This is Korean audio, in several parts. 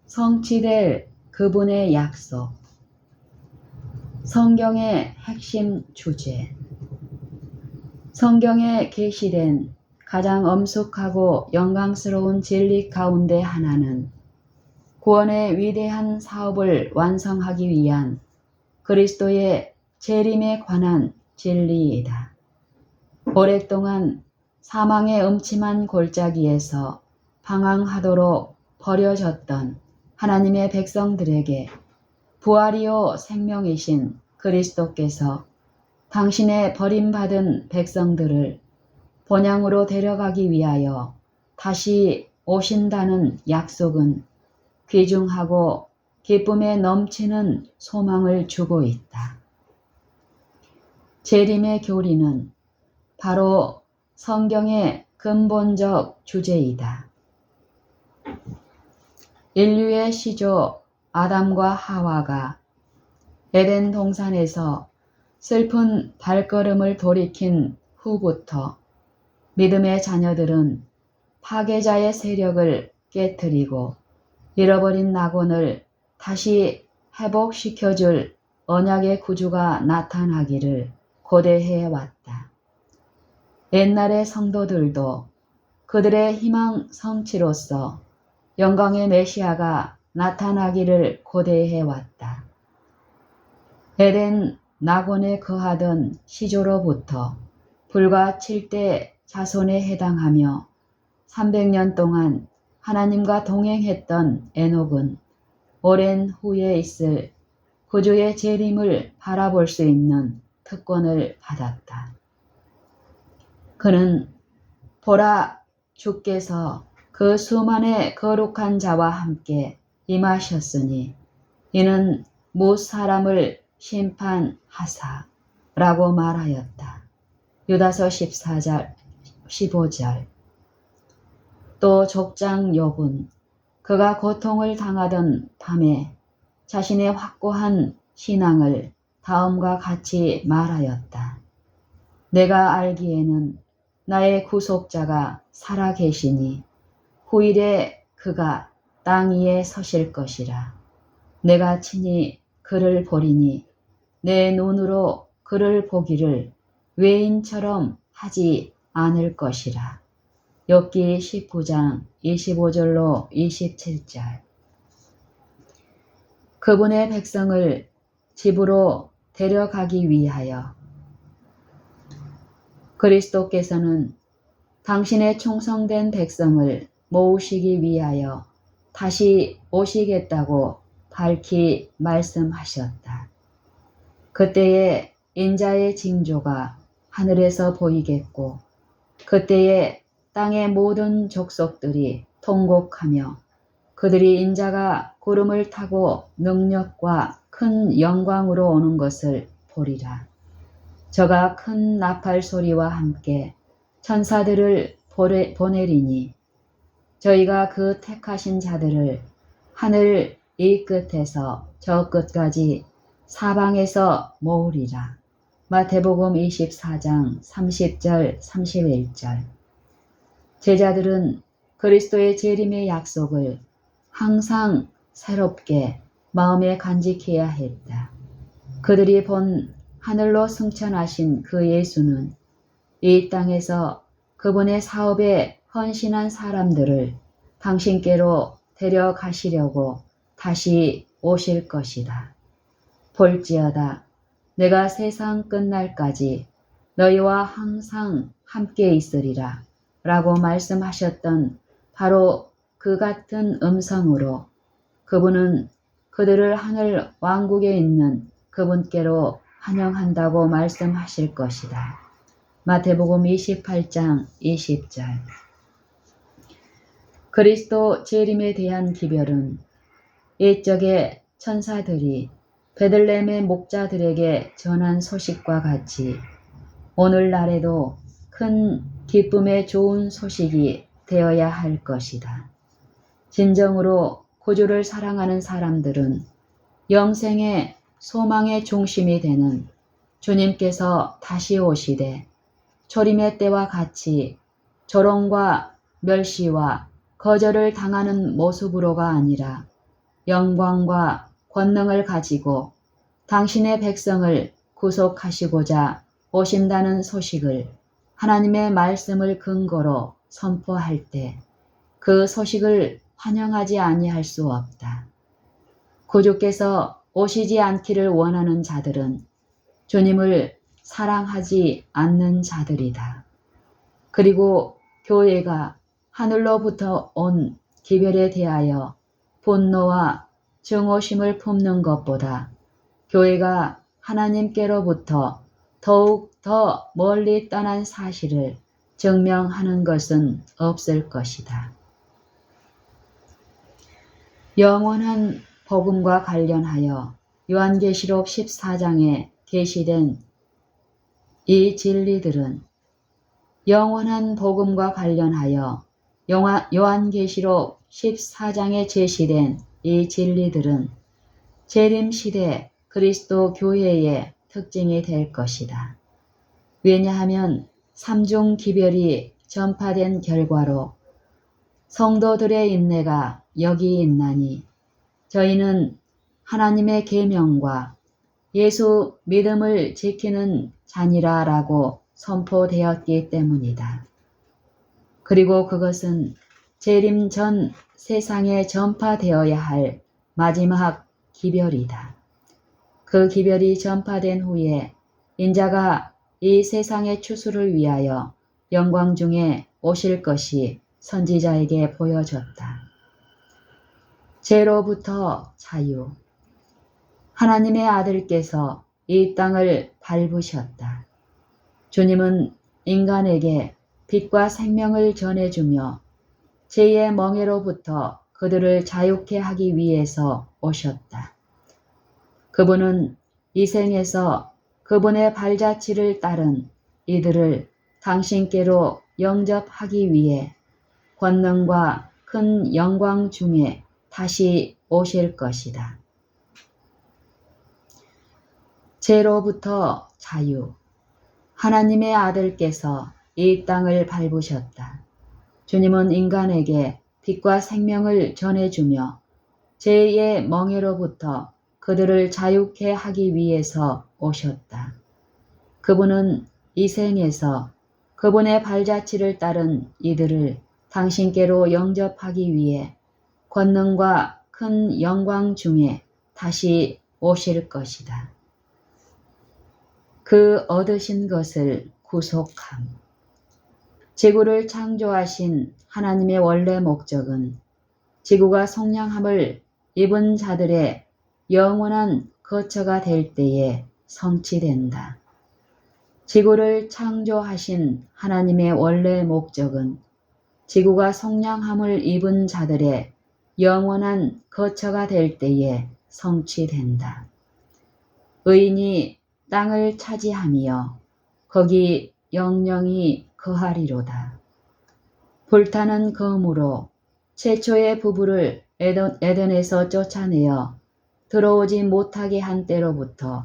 성취될 그분의 약속. 성경의 핵심 주제. 성경에 계시된 가장 엄숙하고 영광스러운 진리 가운데 하나는 구원의 위대한 사업을 완성하기 위한 그리스도의 재림에 관한 진리이다. 오랫동안 사망의 음침한 골짜기에서 방황하도록 버려졌던 하나님의 백성들에게 부활이요 생명이신 그리스도께서 당신의 버림받은 백성들을 본향으로 데려가기 위하여 다시 오신다는 약속은 귀중하고 기쁨에 넘치는 소망을 주고 있다. 재림의 교리는 바로 성경의 근본적 주제이다. 인류의 시조 아담과 하와가 에덴 동산에서 슬픈 발걸음을 돌이킨 후부터 믿음의 자녀들은 파괴자의 세력을 깨뜨리고 잃어버린 낙원을 다시 회복시켜줄 언약의 구주가 나타나기를 고대해 왔다. 옛날의 성도들도 그들의 희망 성취로서 영광의 메시아가 나타나기를 고대해 왔다. 에덴 낙원에 거하던 시조로부터 불과 7대 자손에 해당하며 300년 동안 하나님과 동행했던 에녹은 오랜 후에 있을 구주의 재림을 바라볼 수 있는 특권을 받았다. 그는 보라, 주께서 그 수만의 거룩한 자와 함께 임하셨으니 이는 뭇 사람을 심판하사 라고 말하였다. 유다서 14절 15절. 또 족장 욥은 그가 고통을 당하던 밤에 자신의 확고한 신앙을 다음과 같이 말하였다. 내가 알기에는 나의 구속자가 살아계시니 후일에 그가 땅 위에 서실 것이라. 내가 친히 그를 보리니 내 눈으로 그를 보기를 외인처럼 하지 않을 것이라. 욥기 19장 25절로 27절. 그분의 백성을 집으로 데려가기 위하여 그리스도께서는 당신의 충성된 백성을 모으시기 위하여 다시 오시겠다고 밝히 말씀하셨다. 그때에 인자의 징조가 하늘에서 보이겠고 그때에 땅의 모든 족속들이 통곡하며 그들이 인자가 구름을 타고 능력과 큰 영광으로 오는 것을 보리라. 저가 큰 나팔 소리와 함께 천사들을 보내리니 저희가 그 택하신 자들을 하늘 이 끝에서 저 끝까지 사방에서 모으리라. 마태복음 24장 30절 31절. 제자들은 그리스도의 재림의 약속을 항상 새롭게 마음에 간직해야 했다. 그들이 본 하늘로 승천하신 그 예수는 이 땅에서 그분의 사업에 헌신한 사람들을 당신께로 데려가시려고 다시 오실 것이다. 볼지어다 내가 세상 끝날까지 너희와 항상 함께 있으리라 라고 말씀하셨던 바로 그 같은 음성으로 그분은 그들을 하늘 왕국에 있는 그분께로 환영한다고 말씀하실 것이다. 마태복음 28장 20절. 그리스도 재림에 대한 기별은 옛적의 천사들이 베들레헴의 목자들에게 전한 소식과 같이 오늘날에도 큰 기쁨의 좋은 소식이 되어야 할 것이다. 진정으로 구주를 사랑하는 사람들은 영생의 소망의 중심이 되는 주님께서 다시 오시되 초림의 때와 같이 조롱과 멸시와 거절을 당하는 모습으로가 아니라 영광과 권능을 가지고 당신의 백성을 구속하시고자 오신다는 소식을 하나님의 말씀을 근거로 선포할 때 그 소식을 환영하지 아니할 수 없다. 구주께서 오시지 않기를 원하는 자들은 주님을 사랑하지 않는 자들이다. 그리고 교회가 하늘로부터 온 기별에 대하여 분노와 증오심을 품는 것보다 교회가 하나님께로부터 더욱 더 멀리 떠난 사실을 증명하는 것은 없을 것이다. 영원한 복음과 관련하여 요한계시록 14장에 계시된 이 진리들은 영원한 복음과 관련하여 요한계시록 14장에 제시된 이 진리들은 재림시대 그리스도 교회의 특징이 될 것이다. 왜냐하면 삼중 기별이 전파된 결과로 성도들의 인내가 여기 있나니 저희는 하나님의 계명과 예수 믿음을 지키는 자니라라고 선포되었기 때문이다. 그리고 그것은 재림 전 세상에 전파되어야 할 마지막 기별이다. 그 기별이 전파된 후에 인자가 이 세상의 추수를 위하여 영광 중에 오실 것이 선지자에게 보여졌다. 죄로부터 자유. 하나님의 아들께서 이 땅을 밟으셨다. 주님은 인간에게 빛과 생명을 전해주며 죄의 멍에로부터 그들을 자유케 하기 위해서 오셨다. 그분은 이 생에서 그분의 발자취를 따른 이들을 당신께로 영접하기 위해 권능과 큰 영광 중에 다시 오실 것이다. 죄로부터 자유. 하나님의 아들께서 이 땅을 밟으셨다. 주님은 인간에게 빛과 생명을 전해주며 죄의 멍에로부터 그들을 자유케 하기 위해서 오셨다. 그분은 이 생에서 그분의 발자취를 따른 이들을 당신께로 영접하기 위해 권능과 큰 영광 중에 다시 오실 것이다. 그 얻으신 것을 구속함. 지구를 창조하신 하나님의 원래 목적은 지구가 속량함을 입은 자들의 영원한 거처가 될 때에 성취된다. 지구를 창조하신 하나님의 원래 목적은 지구가 속량함을 입은 자들의 영원한 거처가 될 때에 성취된다. 의인이 땅을 차지하며 거기 영영이 거하리로다. 불타는 검으로 최초의 부부를 에덴에서 쫓아내어 들어오지 못하게 한 때로부터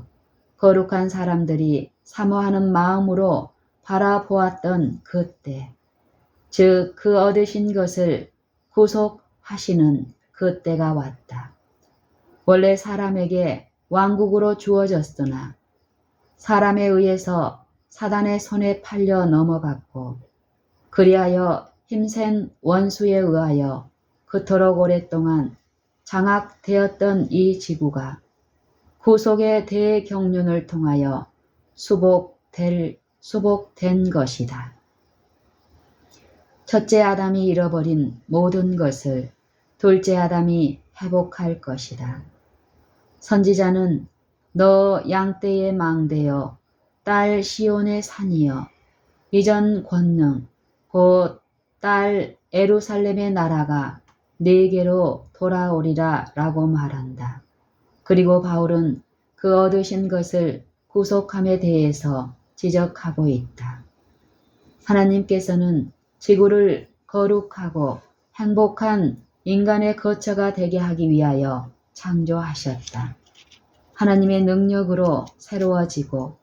거룩한 사람들이 사모하는 마음으로 바라보았던 그때, 즉 그 얻으신 것을 구속하시는 그때가 왔다. 원래 사람에게 왕국으로 주어졌으나 사람에 의해서 사단의 손에 팔려 넘어갔고 그리하여 힘센 원수에 의하여 그토록 오랫동안 장악되었던 이 지구가 구속의 대경륜을 통하여 수복된 것이다. 첫째 아담이 잃어버린 모든 것을 둘째 아담이 회복할 것이다. 선지자는 너 양떼의 망대여 딸 시온의 산이여 이전 권능 곧 딸 에루살렘의 나라가 네게로 돌아오리라 라고 말한다. 그리고 바울은 그 얻으신 것을 구속함에 대해서 지적하고 있다. 하나님께서는 지구를 거룩하고 행복한 인간의 거처가 되게 하기 위하여 창조하셨다. 하나님의 능력으로 새로워지고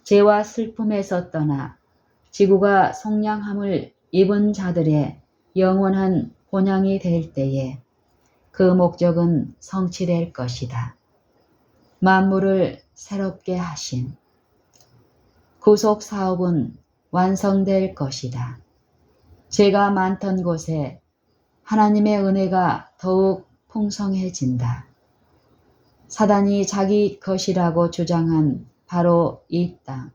죄와 슬픔에서 떠나 지구가 속량함을 입은 자들의 영원한 본향이 될 때에 그 목적은 성취될 것이다. 만물을 새롭게 하신 구속 사업은 완성될 것이다. 죄가 많던 곳에 하나님의 은혜가 더욱 풍성해진다. 사단이 자기 것이라고 주장한 바로 이 땅,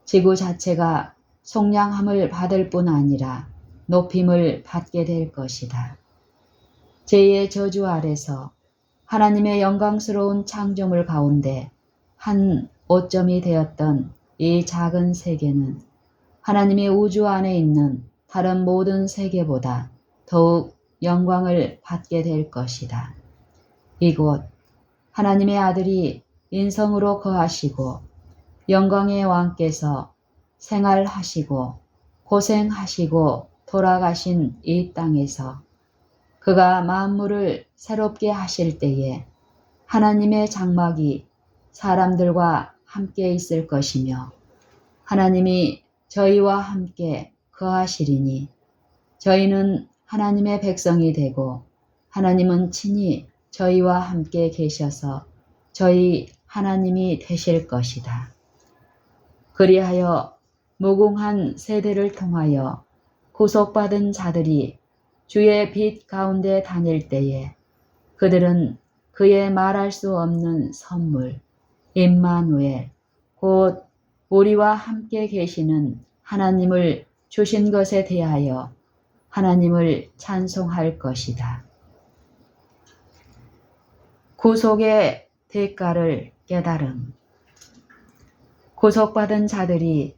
지구 자체가 속량함을 받을 뿐 아니라 높임을 받게 될 것이다. 죄의 저주 아래서 하나님의 영광스러운 창조물 가운데 한 오점이 되었던 이 작은 세계는 하나님의 우주 안에 있는 다른 모든 세계보다 더욱 영광을 받게 될 것이다. 이곳 하나님의 아들이 인성으로 거하시고 영광의 왕께서 생활하시고 고생하시고 돌아가신 이 땅에서 그가 만물을 새롭게 하실 때에 하나님의 장막이 사람들과 함께 있을 것이며 하나님이 저희와 함께 거하시리니 저희는 하나님의 백성이 되고 하나님은 친히 저희와 함께 계셔서 저희 하나님이 되실 것이다. 그리하여 무궁한 세대를 통하여 구속받은 자들이 주의 빛 가운데 다닐 때에 그들은 그의 말할 수 없는 선물, 임마누엘, 곧 우리와 함께 계시는 하나님을 주신 것에 대하여 하나님을 찬송할 것이다. 구속의 대가를 깨달음. 구속받은 자들이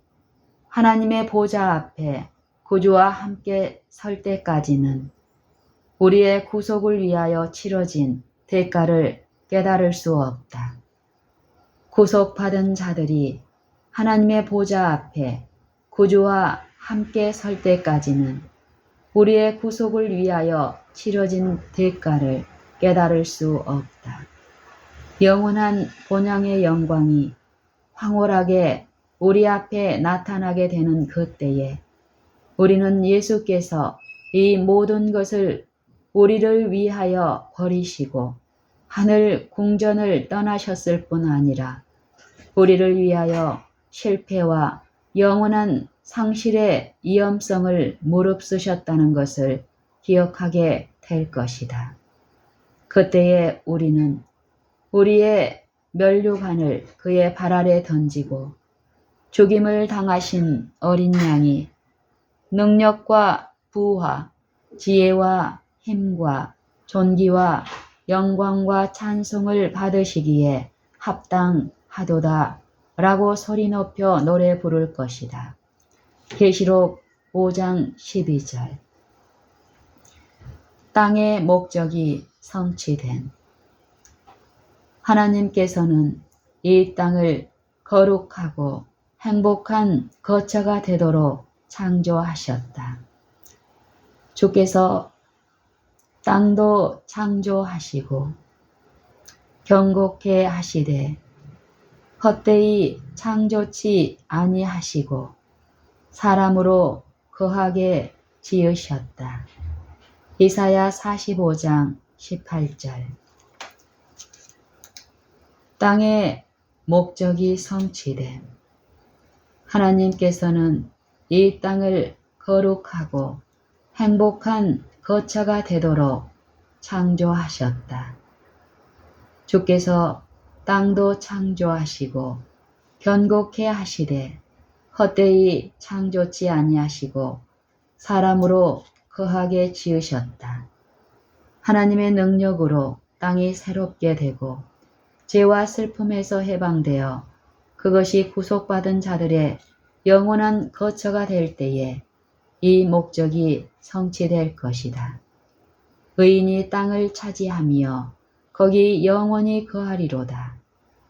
하나님의 보좌 앞에 구주와 함께 설 때까지는 우리의 구속을 위하여 치러진 대가를 깨달을 수 없다. 구속받은 자들이 하나님의 보좌 앞에 구주와 함께 설 때까지는 우리의 구속을 위하여 치러진 대가를 깨달을 수 없다. 영원한 본향의 영광이 황홀하게 우리 앞에 나타나게 되는 그때에 우리는 예수께서 이 모든 것을 우리를 위하여 버리시고 하늘 궁전을 떠나셨을 뿐 아니라 우리를 위하여 실패와 영원한 상실의 위험성을 무릅쓰셨다는 것을 기억하게 될 것이다. 그때에 우리는 우리의 면류관을 그의 발 아래 던지고 죽임을 당하신 어린 양이 능력과 부와 지혜와 힘과 존귀와 영광과 찬송을 받으시기에 합당하도다 라고 소리 높여 노래 부를 것이다. 계시록 5장 12절. 땅의 목적이 성취된 하나님께서는 이 땅을 거룩하고 행복한 거처가 되도록 창조하셨다. 주께서 땅도 창조하시고 경고케 하시되 헛되이 창조치 아니하시고 사람으로 거하게 지으셨다. 이사야 45장 18절. 땅의 목적이 성취됨. 하나님께서는 이 땅을 거룩하고 행복한 거처가 되도록 창조하셨다. 주께서 땅도 창조하시고 견고케 하시되 헛되이 창조치 아니하시고 사람으로 거하게 지으셨다. 하나님의 능력으로 땅이 새롭게 되고 죄와 슬픔에서 해방되어 그것이 구속받은 자들의 영원한 거처가 될 때에 이 목적이 성취될 것이다. 의인이 땅을 차지하며 거기 영원히 거하리로다.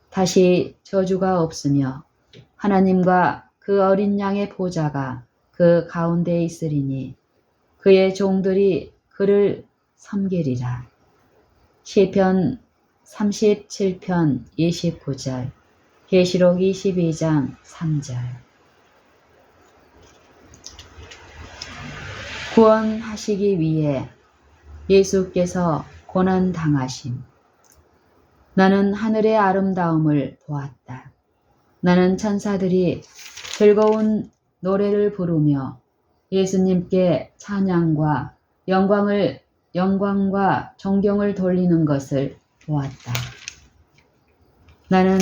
다시 저주가 없으며 하나님과 그 어린 양의 보좌가 그 가운데 있으리니 그의 종들이 그를 섬기리라. 시편 37편 29절, 계시록 22장 3절. 구원하시기 위해 예수께서 고난 당하심. 나는 하늘의 아름다움을 보았다. 나는 천사들이 즐거운 노래를 부르며 예수님께 찬양과 영광과 존경을 돌리는 것을 보았다. 나는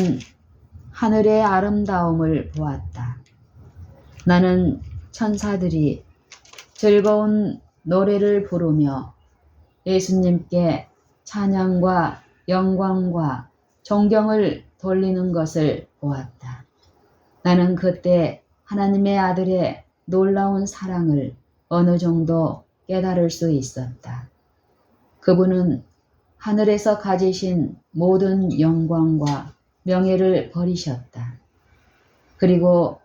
하늘의 아름다움을 보았다. 나는 천사들이 즐거운 노래를 부르며 예수님께 찬양과 영광과 존경을 돌리는 것을 보았다. 나는 그때 하나님의 아들의 놀라운 사랑을 어느 정도 깨달을 수 있었다. 그분은 하늘에서 가지신 모든 영광과 명예를 버리셨다. 그리고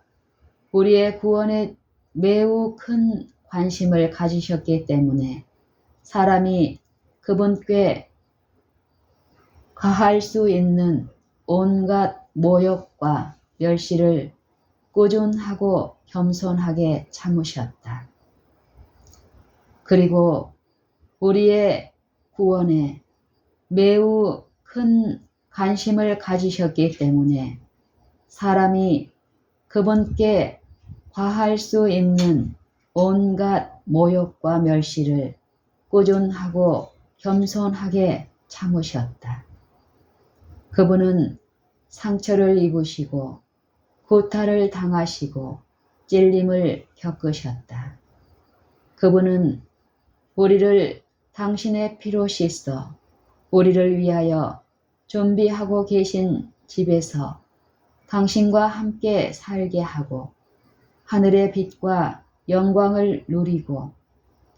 우리의 구원에 매우 큰 관심을 가지셨기 때문에 사람이 그분께 가할 수 있는 온갖 모욕과 멸시를 꾸준하고 겸손하게 참으셨다. 그리고 우리의 구원에 매우 큰 관심을 가지셨기 때문에 사람이 그분께 과할 수 있는 온갖 모욕과 멸시를 꾸준하고 겸손하게 참으셨다. 그분은 상처를 입으시고 구타를 당하시고 찔림을 겪으셨다. 그분은 우리를 당신의 피로 씻어 우리를 위하여 준비하고 계신 집에서 당신과 함께 살게 하고 하늘의 빛과 영광을 누리고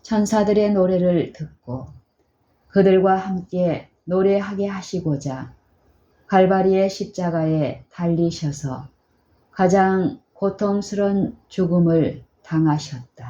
천사들의 노래를 듣고 그들과 함께 노래하게 하시고자 갈바리의 십자가에 달리셔서 가장 고통스러운 죽음을 당하셨다.